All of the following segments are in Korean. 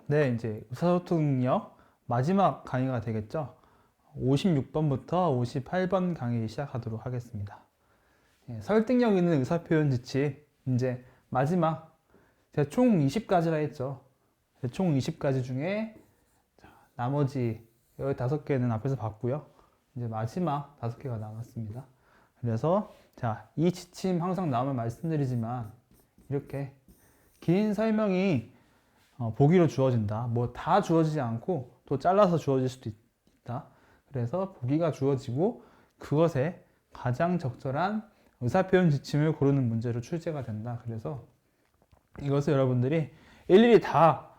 네, 이제 의사소통 능력 마지막 강의가 되겠죠. 56번부터 58번 강의 시작하도록 하겠습니다. 설득력 있는 의사표현 지침, 이제 마지막, 제가 총 20가지라 했죠. 총 20가지 중에 나머지 15개는 앞에서 봤고요. 이제 마지막 5개가 남았습니다. 그래서 이 지침 항상 나오면 말씀드리지만 이렇게 긴 설명이 보기로 주어진다. 뭐 다 주어지지 않고 또 잘라서 주어질 수도 있다. 그래서 보기가 주어지고 그것에 가장 적절한 의사표현 지침을 고르는 문제로 출제가 된다. 그래서 이것을 여러분들이 일일이 다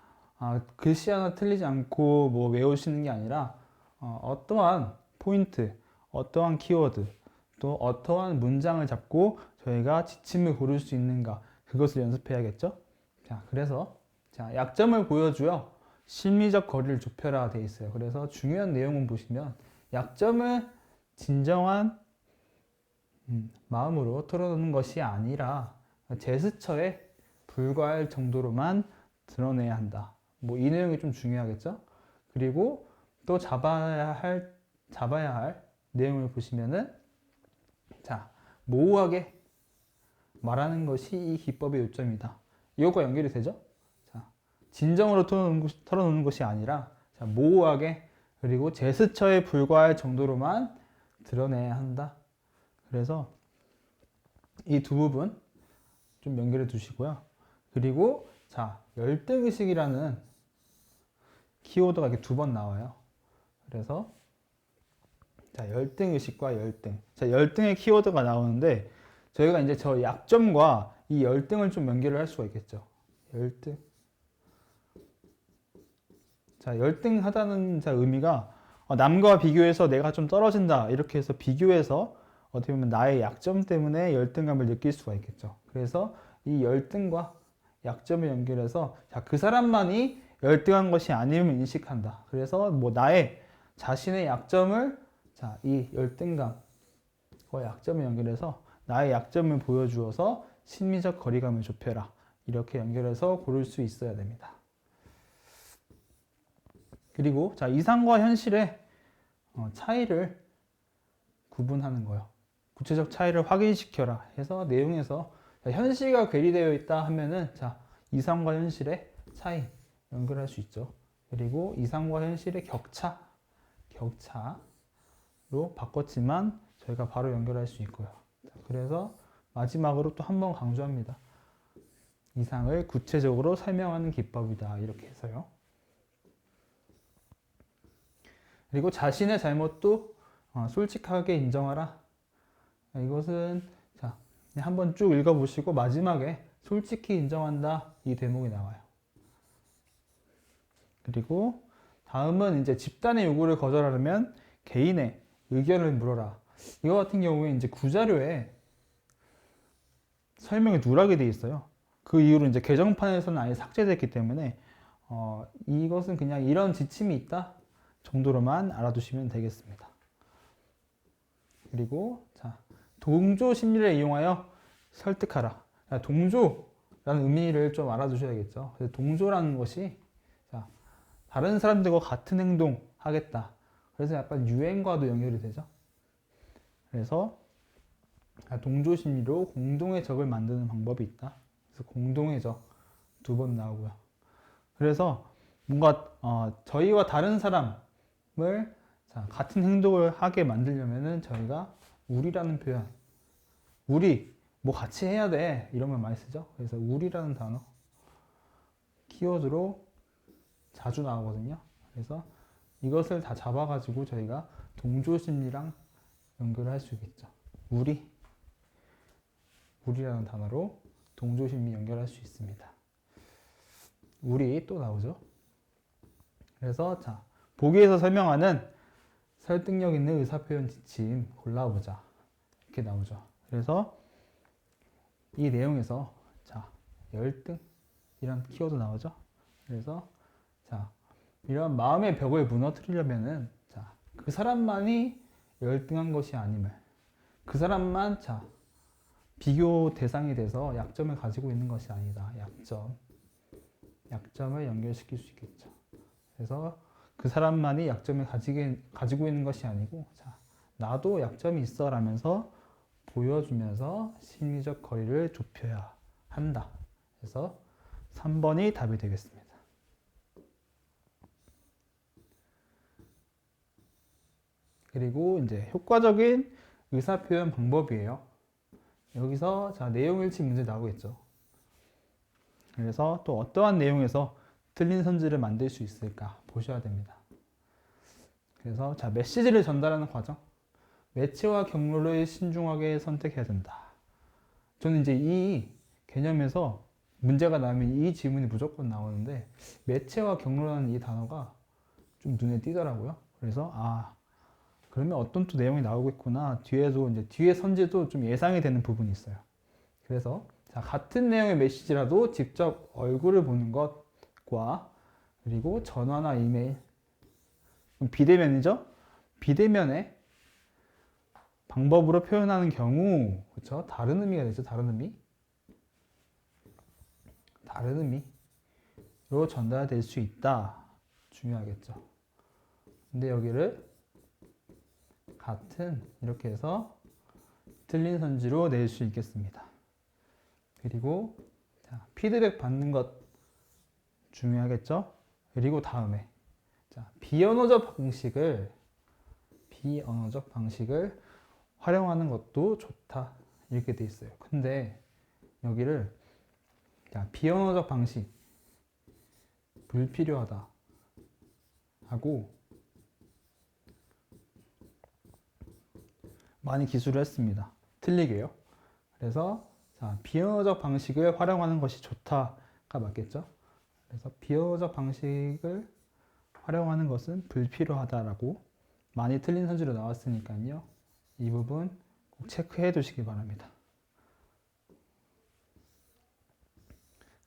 글씨 하나 틀리지 않고 뭐 외우시는 게 아니라 어떠한 포인트, 어떠한 키워드, 또 어떠한 문장을 잡고 저희가 지침을 고를 수 있는가 그것을 연습해야겠죠. 그래서 약점을 보여주어 심리적 거리를 좁혀라 돼 있어요. 그래서 중요한 내용은 보시면 약점을 진정한 마음으로 털어놓는 것이 아니라 제스처에 불과할 정도로만 드러내야 한다. 뭐 이 내용이 좀 중요하겠죠? 그리고 또 잡아야 할 내용을 보시면은 모호하게 말하는 것이 이 기법의 요점이다. 이것과 연결이 되죠? 진정으로 털어놓는 것이 아니라 모호하게 그리고 제스처에 불과할 정도로만 드러내야 한다. 그래서 이 두 부분 좀 연결해 두시고요. 그리고 열등의식이라는 키워드가 이렇게 2번 나와요. 그래서 열등의식과 열등. 열등의 키워드가 나오는데 저희가 이제 저 약점과 이 열등을 좀 연결을 할 수가 있겠죠. 열등. 열등하다는 의미가 남과 비교해서 내가 좀 떨어진다 이렇게 해서 비교해서 어떻게 보면 나의 약점 때문에 열등감을 느낄 수가 있겠죠. 그래서 이 열등과 약점을 연결해서 그 사람만이 열등한 것이 아님을 인식한다. 그래서 뭐 나의 자신의 약점을 이 열등감과 약점을 연결해서 나의 약점을 보여주어서 심리적 거리감을 좁혀라. 이렇게 연결해서 고를 수 있어야 됩니다. 그리고 이상과 현실의 차이를 구분하는 거예요. 구체적 차이를 확인시켜라 해서 내용에서 현실과 괴리되어 있다 하면은 이상과 현실의 차이 연결할 수 있죠. 그리고 이상과 현실의 격차로 바꿨지만 저희가 바로 연결할 수 있고요. 그래서 마지막으로 또 한 번 강조합니다. 이상을 구체적으로 설명하는 기법이다. 이렇게 해서요. 그리고 자신의 잘못도 솔직하게 인정하라. 이것은 한번 쭉 읽어보시고 마지막에 솔직히 인정한다 이 대목이 나와요. 그리고 다음은 이제 집단의 요구를 거절하려면 개인의 의견을 물어라. 이거 같은 경우에 이제 구자료에 설명이 누락이 되어 있어요. 그 이후로 이제 개정판에서는 아예 삭제됐기 때문에 이것은 그냥 이런 지침이 있다 정도로만 알아두시면 되겠습니다. 그리고 동조 심리를 이용하여 설득하라. 동조라는 의미를 좀 알아두셔야겠죠. 동조라는 것이 다른 사람들과 같은 행동 하겠다. 그래서 약간 유행과도 연결이 되죠. 그래서 동조 심리로 공동의 적을 만드는 방법이 있다. 그래서 공동의 적 2번 나오고요. 그래서 뭔가 저희와 다른 사람을 같은 행동을 하게 만들려면은 저희가 우리라는 표현, 우리 뭐 같이 해야 돼 이런 말 많이 쓰죠. 그래서 우리라는 단어 키워드로 자주 나오거든요. 그래서 이것을 다 잡아가지고 저희가 동조심리랑 연결을 할 수 있겠죠. 우리라는 단어로 동조심리 연결할 수 있습니다. 우리 또 나오죠. 그래서 보기에서 설명하는 설득력 있는 의사표현 지침 골라보자. 이렇게 나오죠. 그래서 이 내용에서 열등 이런 키워드 나오죠. 그래서 이런 마음의 벽을 무너뜨리려면은 그 사람만이 열등한 것이 아님을 그 사람만 비교 대상이 돼서 약점을 가지고 있는 것이 아니다. 약점을 연결시킬 수 있겠죠. 그래서 그 사람만이 약점을 가지고 있는 것이 아니고, 자, 나도 약점이 있어 라면서 보여주면서 심리적 거리를 좁혀야 한다. 그래서 3번이 답이 되겠습니다. 그리고 이제 효과적인 의사표현 방법이에요. 여기서 자, 내용일치 문제 나오겠죠. 그래서 또 어떠한 내용에서 틀린 선지를 만들 수 있을까 보셔야 됩니다. 그래서 자, 메시지를 전달하는 과정. 매체와 경로를 신중하게 선택해야 된다. 저는 이제 이 개념에서 문제가 나오면 이 지문이 무조건 나오는데, 매체와 경로라는 이 단어가 좀 눈에 띄더라고요. 그래서 그러면 어떤 또 내용이 나오겠구나. 뒤에도 이제 뒤에 선지도 좀 예상이 되는 부분이 있어요. 그래서 자, 같은 내용의 메시지라도 직접 얼굴을 보는 것과, 그리고 전화나 이메일, 비대면이죠? 비대면의 방법으로 표현하는 경우, 그렇죠? 다른 의미가 되죠. 다른 의미로 전달될 수 있다. 중요하겠죠. 근데 여기를 같은 이렇게 해서 틀린 선지로 낼 수 있겠습니다. 그리고 자, 피드백 받는 것 중요하겠죠? 그리고 다음에 자, 비언어적 방식을 활용하는 것도 좋다. 이렇게 돼 있어요. 근데 여기를 자, 비언어적 방식 불필요하다 하고 많이 기술을 했습니다. 틀리게요. 그래서 자, 비언어적 방식을 활용하는 것이 좋다가 맞겠죠? 그래서 비언어적 방식을 활용하는 것은 불필요하다라고 많이 틀린 선지로 나왔으니까요. 이 부분 꼭 체크해 두시기 바랍니다.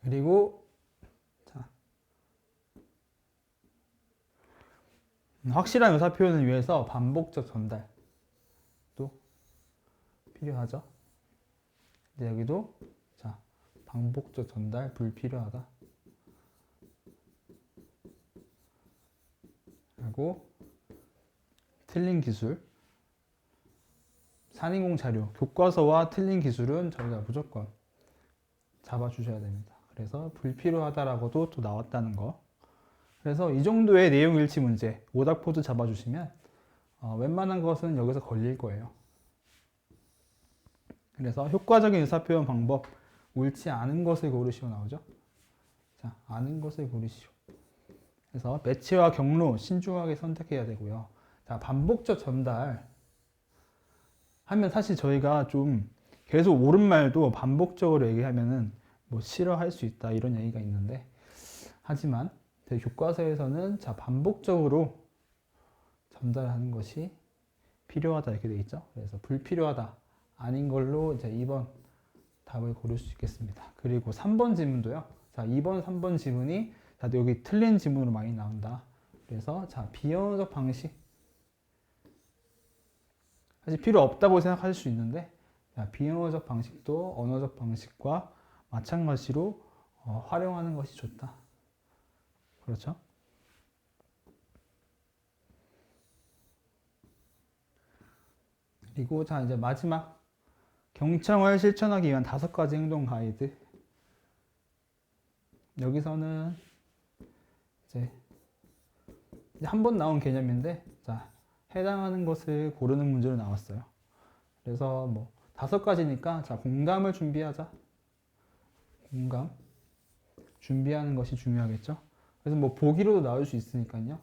그리고 자, 확실한 의사 표현을 위해서 반복적 전달도 필요하죠. 이제 여기도 자, 반복적 전달 불필요하다. 하고 틀린 기술 4인공 자료 교과서와 틀린 기술은 저희가 무조건 잡아주셔야 됩니다. 그래서 불필요하다라고도 또 나왔다는 거. 그래서 이 정도의 내용 일치 문제 오답코드 잡아주시면 웬만한 것은 여기서 걸릴 거예요. 그래서 효과적인 의사표현 방법 옳지 않은 것을 고르시오 나오죠. 자, 아는 것을 고르시오. 그래서 매체와 경로 신중하게 선택해야 되고요. 자, 반복적 전달 하면 사실 저희가 좀 계속 옳은 말도 반복적으로 얘기하면은 뭐 싫어할 수 있다 이런 얘기가 있는데, 하지만 교과서에서는 자, 반복적으로 전달하는 것이 필요하다 이렇게 되어 있죠. 그래서 불필요하다 아닌 걸로 이제 2번 답을 고를 수 있겠습니다. 그리고 3번 지문도요. 자, 2번, 3번 지문이 자, 여기 틀린 지문으로 많이 나온다. 그래서 자, 비언어적 방식 사실 필요 없다고 생각하실 수 있는데, 자, 비언어적 방식도 언어적 방식과 마찬가지로 활용하는 것이 좋다. 그렇죠? 그리고 자, 이제 마지막 경청을 실천하기 위한 5가지 행동 가이드. 여기서는 이제 한 번 나온 개념인데, 자, 해당하는 것을 고르는 문제로 나왔어요. 그래서 뭐 5가지니까 자, 공감을 준비하자. 공감 준비하는 것이 중요하겠죠. 그래서 뭐 보기로도 나올 수 있으니까요.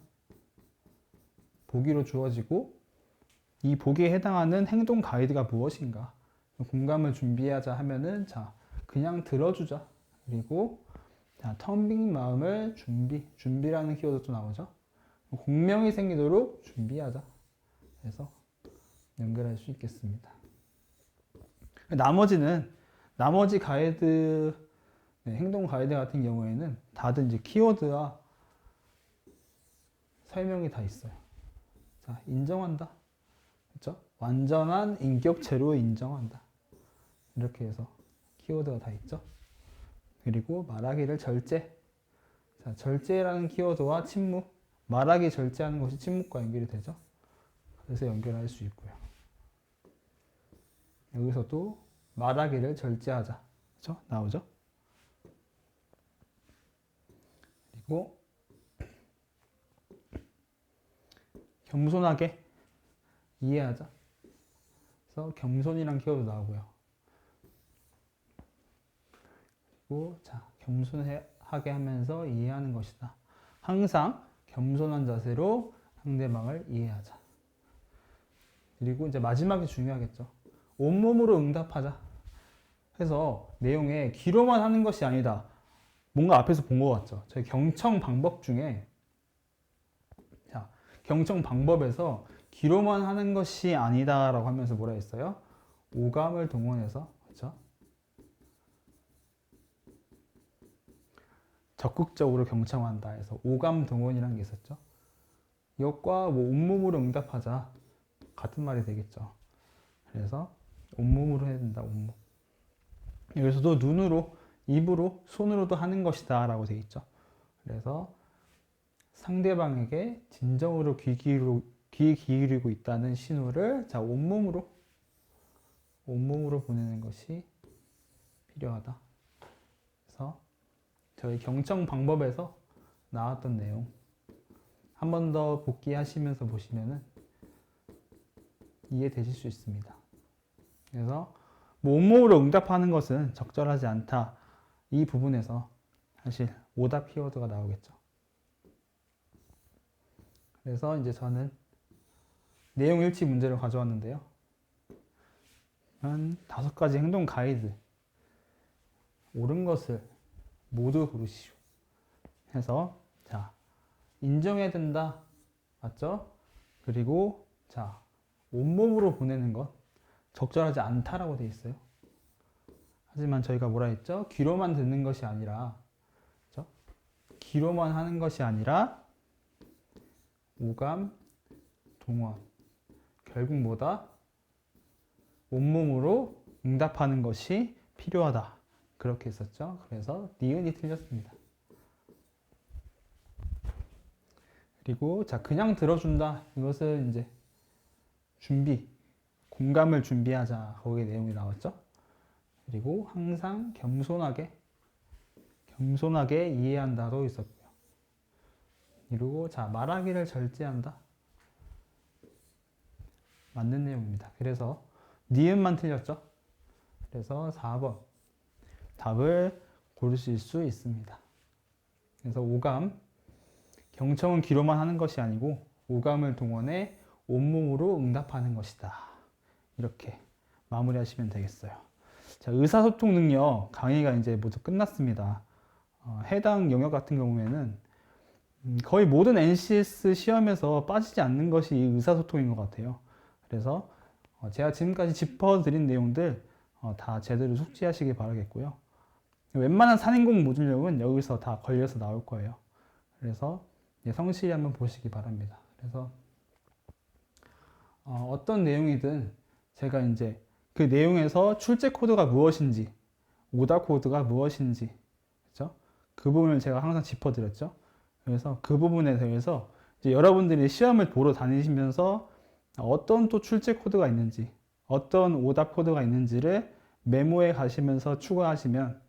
보기로 주어지고 이 보기에 해당하는 행동 가이드가 무엇인가, 공감을 준비하자 하면은 자, 그냥 들어주자. 그리고 자, 텅 빈 마음을 준비라는 키워드도 나오죠. 공명이 생기도록 준비하자. 그래서 연결할 수 있겠습니다. 나머지 가이드, 행동 가이드 같은 경우에는 다들 이제 키워드와 설명이 다 있어요. 자, 인정한다. 그렇죠? 완전한 인격체로 인정한다. 이렇게 해서 키워드가 다 있죠. 그리고 말하기를 절제. 자, 절제라는 키워드와 침묵, 말하기 절제하는 것이 침묵과 연결이 되죠. 그래서 연결할 수 있고요. 여기서도 말하기를 절제하자. 그렇죠? 나오죠? 그리고 겸손하게 이해하자. 그래서 겸손이란 키워드 나오고요. 그리고 자, 겸손하게 하면서 이해하는 것이다. 항상 겸손한 자세로 상대방을 이해하자. 그리고 이제 마지막이 중요하겠죠. 온몸으로 응답하자. 해서 내용에 귀로만 하는 것이 아니다. 뭔가 앞에서 본 것 같죠. 저희 경청 방법 중에 자, 경청 방법에서 귀로만 하는 것이 아니다라고 하면서 뭐라 했어요? 오감을 동원해서 그렇죠? 적극적으로 경청한다 해서 오감 동원이라는 게 있었죠. 이것과 뭐 온몸으로 응답하자 같은 말이 되겠죠. 그래서 온몸으로 해야 된다. 온몸. 여기서도 눈으로, 입으로, 손으로도 하는 것이다 라고 되어 있죠. 그래서 상대방에게 진정으로 귀 기울이고 있다는 신호를 자, 온몸으로 보내는 것이 필요하다. 그래서 저희 경청 방법에서 나왔던 내용 한 번 더 복기하시면서 보시면은 이해되실 수 있습니다. 그래서 뭐 온몸으로 응답하는 것은 적절하지 않다. 이 부분에서 사실 오답 키워드가 나오겠죠. 그래서 이제 저는 내용 일치 문제를 가져왔는데요. 한 5가지 행동 가이드. 옳은 것을 모두 고르시오. 해서 자, 인정해야 된다. 맞죠? 그리고 자, 온몸으로 보내는 것 적절하지 않다라고 되어 있어요. 하지만 저희가 뭐라 했죠? 귀로만 듣는 것이 아니라 그렇죠? 귀로만 하는 것이 아니라 오감, 동원 결국 뭐다? 온몸으로 응답하는 것이 필요하다. 그렇게 했었죠. 그래서 니은이 틀렸습니다. 그리고 자, 그냥 들어준다. 이것은 이제 준비, 공감을 준비하자. 거기에 내용이 나왔죠. 그리고 항상 겸손하게 이해한다도 있었고요. 그리고 자, 말하기를 절제한다. 맞는 내용입니다. 그래서 니은만 틀렸죠. 그래서 4번 답을 고르실 수 있습니다. 그래서 오감, 경청은 귀로만 하는 것이 아니고 오감을 동원해 온몸으로 응답하는 것이다. 이렇게 마무리하시면 되겠어요. 자, 의사소통 능력 강의가 이제 모두 끝났습니다. 해당 영역 같은 경우에는 거의 모든 NCS 시험에서 빠지지 않는 것이 의사소통인 것 같아요. 그래서 제가 지금까지 짚어드린 내용들 다 제대로 숙지하시기 바라겠고요. 웬만한 산인공 모듈력은 여기서 다 걸려서 나올 거예요. 그래서 성실히 한번 보시기 바랍니다. 그래서 어떤 내용이든 제가 이제 그 내용에서 출제 코드가 무엇인지, 오답 코드가 무엇인지, 그렇죠? 그 부분을 제가 항상 짚어드렸죠. 그래서 그 부분에 대해서 이제 여러분들이 시험을 보러 다니시면서 어떤 또 출제 코드가 있는지, 어떤 오답 코드가 있는지를 메모해 가시면서 추가하시면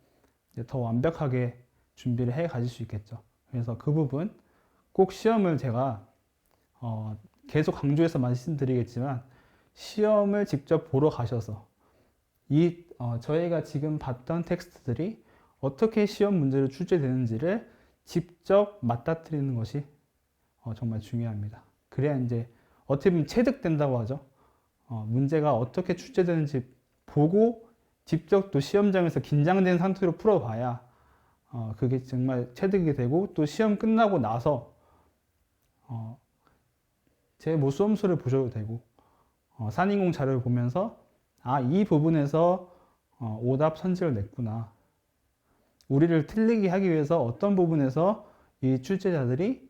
이제 더 완벽하게 준비를 해 가실 수 있겠죠. 그래서 그 부분 꼭 시험을 제가 계속 강조해서 말씀드리겠지만 시험을 직접 보러 가셔서 저희가 지금 봤던 텍스트들이 어떻게 시험 문제로 출제되는지를 직접 맞닥뜨리는 것이 정말 중요합니다. 그래야 이제 어떻게 보면 체득된다고 하죠. 문제가 어떻게 출제되는지 보고 직접 또 시험장에서 긴장된 상태로 풀어봐야 그게 정말 체득이 되고 또 시험 끝나고 나서 제 모수험수를 보셔도 되고 산인공 자료를 보면서 이 부분에서 오답 선지를 냈구나. 우리를 틀리게 하기 위해서 어떤 부분에서 이 출제자들이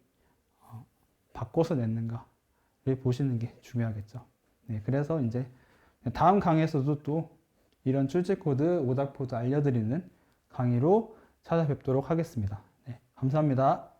바꿔서 냈는가를 보시는 게 중요하겠죠. 네, 그래서 이제 다음 강의에서도 또 이런 출제 코드, 오답 코드 알려드리는 강의로 찾아뵙도록 하겠습니다. 네, 감사합니다.